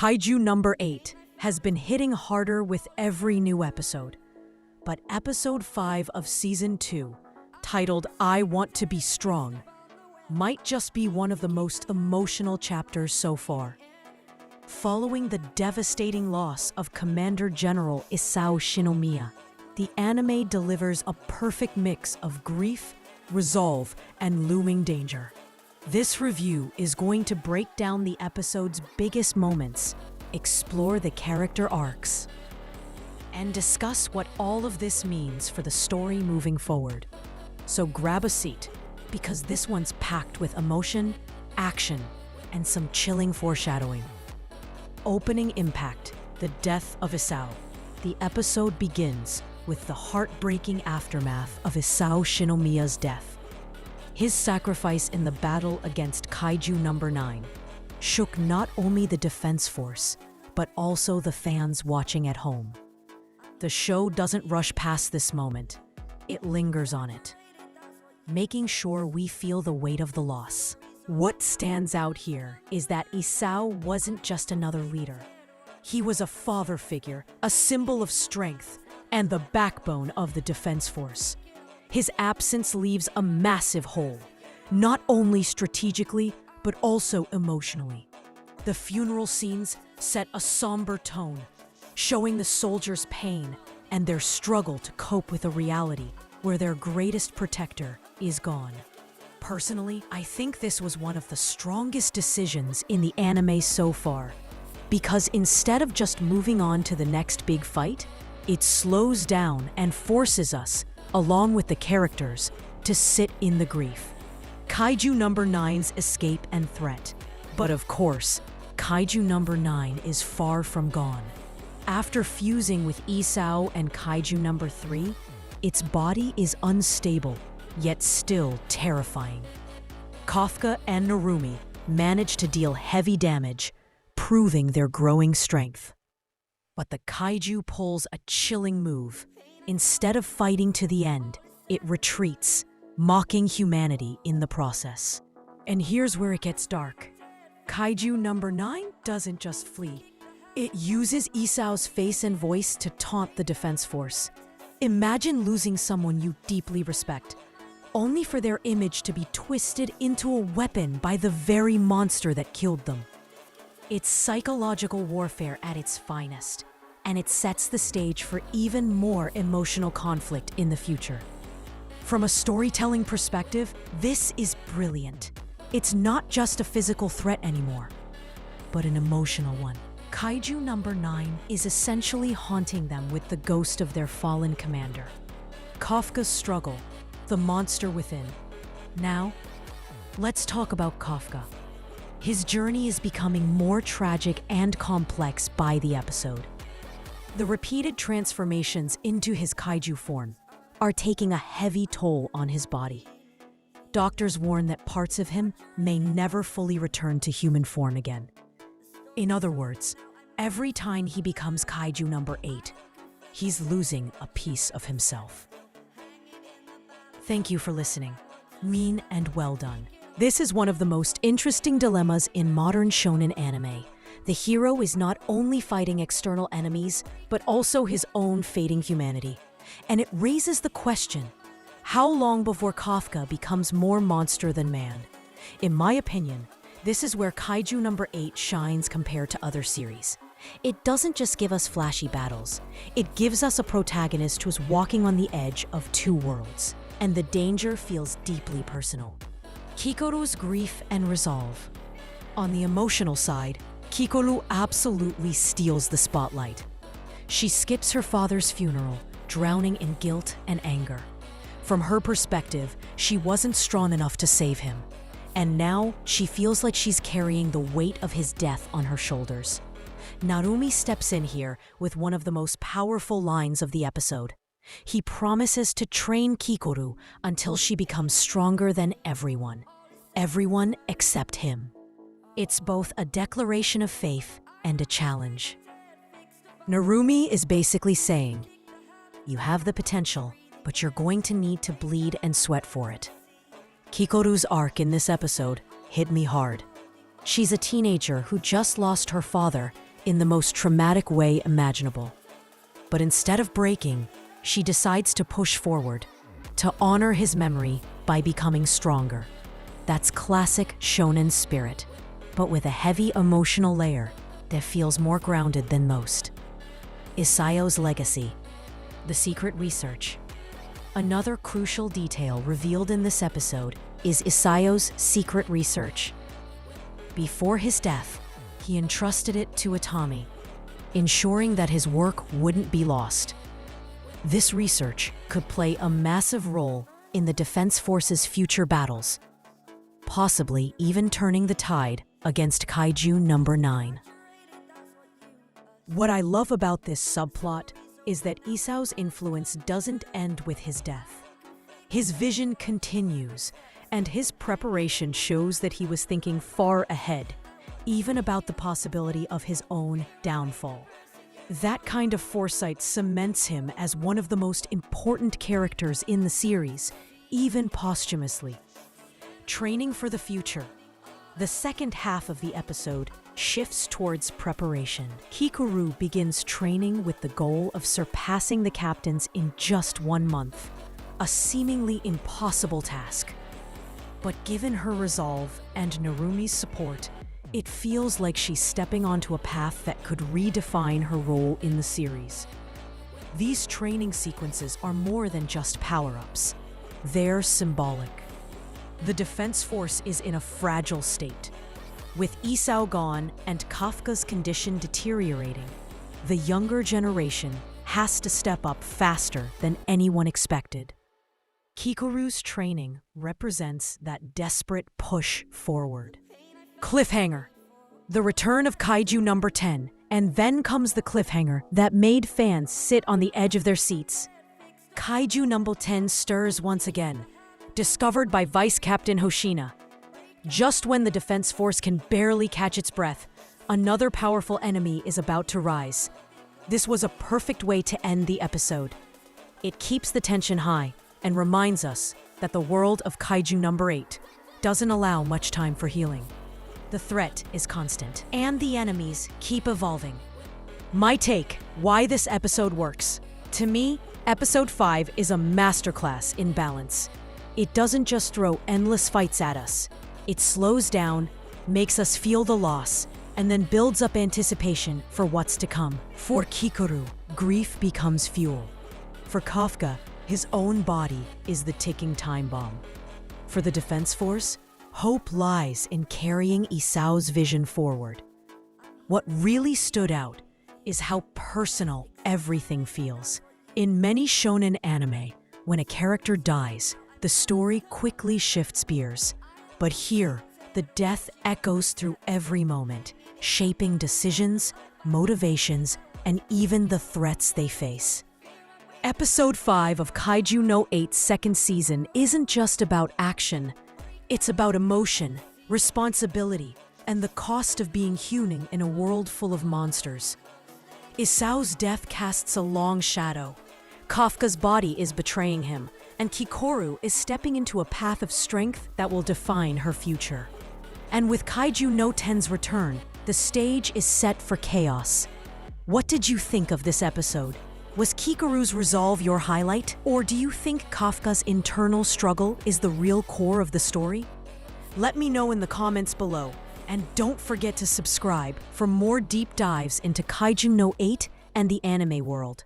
Kaiju number 8 has been hitting harder with every new episode. But episode 5 of season 2, titled I Want to Be Strong, might just be one of the most emotional chapters so far. Following the devastating loss of Commander General Isao Shinomiya, the anime delivers a perfect mix of grief, resolve, and looming danger. This review is going to break down the episode's biggest moments, explore the character arcs, and discuss what all of this means for the story moving forward. So grab a seat, because this one's packed with emotion, action, and some chilling foreshadowing. Opening impact, the death of Isao. The episode begins with the heartbreaking aftermath of Isao Shinomiya's death. His sacrifice in the battle against Kaiju number 9 shook not only the defense force, but also the fans watching at home. The show doesn't rush past this moment, it lingers on it, making sure we feel the weight of the loss. What stands out here is that Isao wasn't just another leader. He was a father figure, a symbol of strength, and the backbone of the defense force. His absence leaves a massive hole, not only strategically, but also emotionally. The funeral scenes set a somber tone, showing the soldiers' pain and their struggle to cope with a reality where their greatest protector is gone. Personally, I think this was one of the strongest decisions in the anime so far, because instead of just moving on to the next big fight, it slows down and forces us, along with the characters, to sit in the grief. Kaiju number 9's escape and threat. But of course, Kaiju number 9 is far from gone. After fusing with Isao and Kaiju number 3, its body is unstable, yet still terrifying. Kafka and Narumi manage to deal heavy damage, proving their growing strength. But the Kaiju pulls a chilling move. Instead of fighting to the end, it retreats, mocking humanity in the process. And here's where it gets dark. Kaiju number 9 doesn't just flee. It uses Isao's face and voice to taunt the defense force. Imagine losing someone you deeply respect, only for their image to be twisted into a weapon by the very monster that killed them. It's psychological warfare at its finest, and it sets the stage for even more emotional conflict in the future. From a storytelling perspective, this is brilliant. It's not just a physical threat anymore, but an emotional one. Kaiju number 9 is essentially haunting them with the ghost of their fallen commander. Kafka's struggle, the monster within. Now, let's talk about Kafka. His journey is becoming more tragic and complex by the episode. The repeated transformations into his kaiju form are taking a heavy toll on his body. Doctors warn that parts of him may never fully return to human form again. In other words, every time he becomes Kaiju number 8, he's losing a piece of himself. Thank you for listening. Mean and well done. This is one of the most interesting dilemmas in modern shonen anime. The hero is not only fighting external enemies, but also his own fading humanity. And it raises the question, how long before Kafka becomes more monster than man? In my opinion, this is where Kaiju number 8 shines compared to other series. It doesn't just give us flashy battles. It gives us a protagonist who's walking on the edge of two worlds, and the danger feels deeply personal. Kikoru's grief and resolve. On the emotional side, Kikoru absolutely steals the spotlight. She skips her father's funeral, drowning in guilt and anger. From her perspective, she wasn't strong enough to save him, and now she feels like she's carrying the weight of his death on her shoulders. Narumi steps in here with one of the most powerful lines of the episode. He promises to train Kikoru until she becomes stronger than everyone except him. It's both a declaration of faith and a challenge. Narumi is basically saying, you have the potential, but you're going to need to bleed and sweat for it. Kikoru's arc in this episode hit me hard. She's a teenager who just lost her father in the most traumatic way imaginable. But instead of breaking, she decides to push forward, to honor his memory by becoming stronger. That's classic shonen spirit, but with a heavy emotional layer that feels more grounded than most. Isao's legacy. The secret research. Another crucial detail revealed in this episode is Isao's secret research. Before his death, he entrusted it to Atami, ensuring that his work wouldn't be lost. This research could play a massive role in the Defense Force's future battles, possibly even turning the tide against Kaiju No. 9. What I love about this subplot is that Isao's influence doesn't end with his death. His vision continues, and his preparation shows that he was thinking far ahead, even about the possibility of his own downfall. That kind of foresight cements him as one of the most important characters in the series, even posthumously. Training for the future. The second half of the episode shifts towards preparation. Kikoru begins training with the goal of surpassing the captains in just 1 month, a seemingly impossible task. But given her resolve and Narumi's support, it feels like she's stepping onto a path that could redefine her role in the series. These training sequences are more than just power-ups. They're symbolic. The Defense Force is in a fragile state. With Isao gone and Kafka's condition deteriorating, the younger generation has to step up faster than anyone expected. Kikoru's training represents that desperate push forward. Cliffhanger. The return of Kaiju No. 10, and then comes the cliffhanger that made fans sit on the edge of their seats. Kaiju No. 10 stirs once again, discovered by Vice Captain Hoshina. Just when the Defense Force can barely catch its breath, another powerful enemy is about to rise. This was a perfect way to end the episode. It keeps the tension high and reminds us that the world of Kaiju No. 8 doesn't allow much time for healing. The threat is constant, and the enemies keep evolving. My take, why this episode works. To me, Episode 5 is a masterclass in balance. It doesn't just throw endless fights at us. It slows down, makes us feel the loss, and then builds up anticipation for what's to come. For Kikoru, grief becomes fuel. For Kafka, his own body is the ticking time bomb. For the Defense Force, hope lies in carrying Isao's vision forward. What really stood out is how personal everything feels. In many shonen anime, when a character dies, the story quickly shifts gears. But here, the death echoes through every moment, shaping decisions, motivations, and even the threats they face. Episode 5 of Kaiju No 8's second season isn't just about action. It's about emotion, responsibility, and the cost of being human in a world full of monsters. Isao's death casts a long shadow. Kafka's body is betraying him, and Kikoru is stepping into a path of strength that will define her future. And with Kaiju No 10's return, the stage is set for chaos. What did you think of this episode? Was Kikoru's resolve your highlight, or do you think Kafka's internal struggle is the real core of the story? Let me know in the comments below, and don't forget to subscribe for more deep dives into Kaiju No 8 and the anime world.